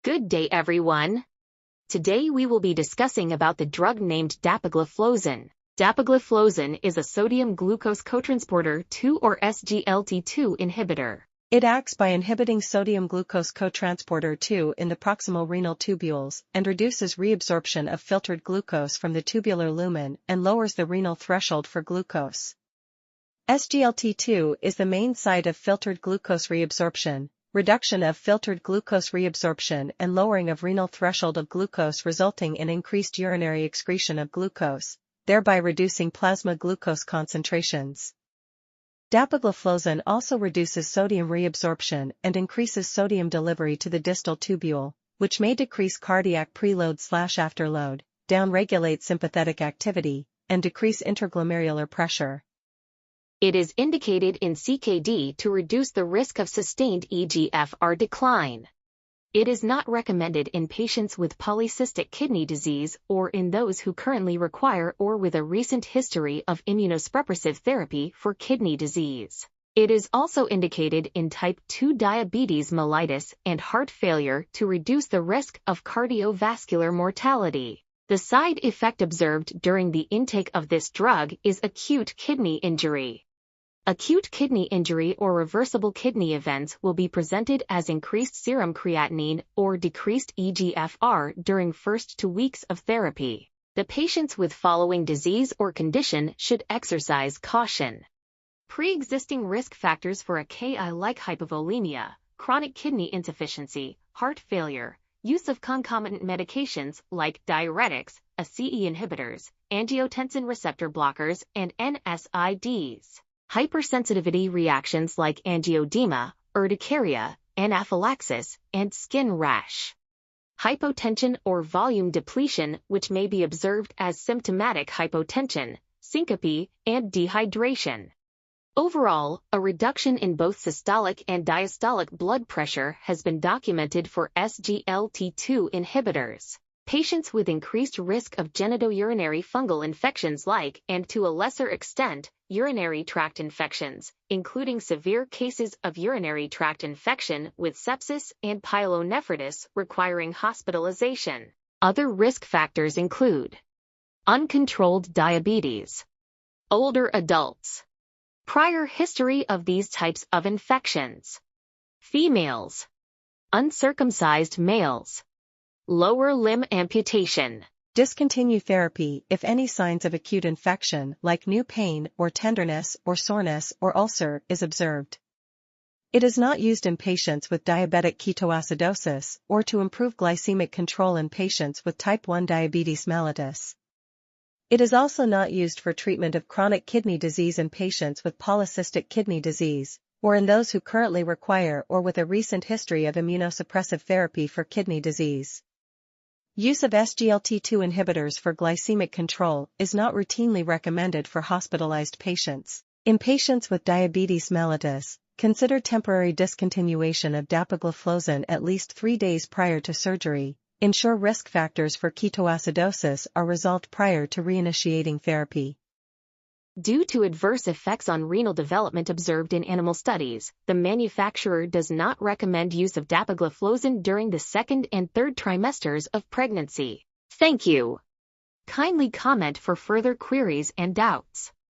Good day, everyone. Today we will be discussing about the drug named Dapagliflozin. Dapagliflozin is a sodium glucose cotransporter 2 or SGLT2 inhibitor. It acts by inhibiting sodium glucose cotransporter 2 in the proximal renal tubules and reduces reabsorption of filtered glucose from the tubular lumen and lowers the renal threshold for glucose. SGLT2 is the main site of filtered glucose reabsorption. Reduction of filtered glucose reabsorption and lowering of renal threshold of glucose resulting in increased urinary excretion of glucose, thereby reducing plasma glucose concentrations. Dapagliflozin also reduces sodium reabsorption and increases sodium delivery to the distal tubule, which may decrease cardiac preload/afterload, downregulate sympathetic activity, and decrease interglomerular pressure. It is indicated in CKD to reduce the risk of sustained eGFR decline. It is not recommended in patients with polycystic kidney disease or in those who currently require or with a recent history of immunosuppressive therapy for kidney disease. It is also indicated in type 2 diabetes mellitus and heart failure to reduce the risk of cardiovascular mortality. The side effect observed during the intake of this drug is acute kidney injury. Acute kidney injury or reversible kidney events will be presented as increased serum creatinine or decreased eGFR during first 2 weeks of therapy. The patients with following disease or condition should exercise caution. Pre-existing risk factors for a KI like hypovolemia, chronic kidney insufficiency, heart failure, use of concomitant medications like diuretics, ACE inhibitors, angiotensin receptor blockers, and NSAIDs. Hypersensitivity reactions like angioedema, urticaria, anaphylaxis, and skin rash. Hypotension or volume depletion, which may be observed as symptomatic hypotension, syncope, and dehydration. Overall, a reduction in both systolic and diastolic blood pressure has been documented for SGLT2 inhibitors. Patients with increased risk of genitourinary fungal infections like, and to a lesser extent, urinary tract infections, including severe cases of urinary tract infection with sepsis and pyelonephritis requiring hospitalization. Other risk factors include uncontrolled diabetes, older adults, prior history of these types of infections, females, uncircumcised males, lower limb amputation. Discontinue therapy if any signs of acute infection like new pain or tenderness or soreness or ulcer is observed. It is not used in patients with diabetic ketoacidosis or to improve glycemic control in patients with type 1 diabetes mellitus. It is also not used for treatment of chronic kidney disease in patients with polycystic kidney disease, or in those who currently require or with a recent history of immunosuppressive therapy for kidney disease. Use of SGLT2 inhibitors for glycemic control is not routinely recommended for hospitalized patients. In patients with diabetes mellitus, consider temporary discontinuation of dapagliflozin at least 3 days prior to surgery. Ensure risk factors for ketoacidosis are resolved prior to reinitiating therapy. Due to adverse effects on renal development observed in animal studies, the manufacturer does not recommend use of dapagliflozin during the 2nd and 3rd trimesters of pregnancy. Thank you. Kindly comment for further queries and doubts.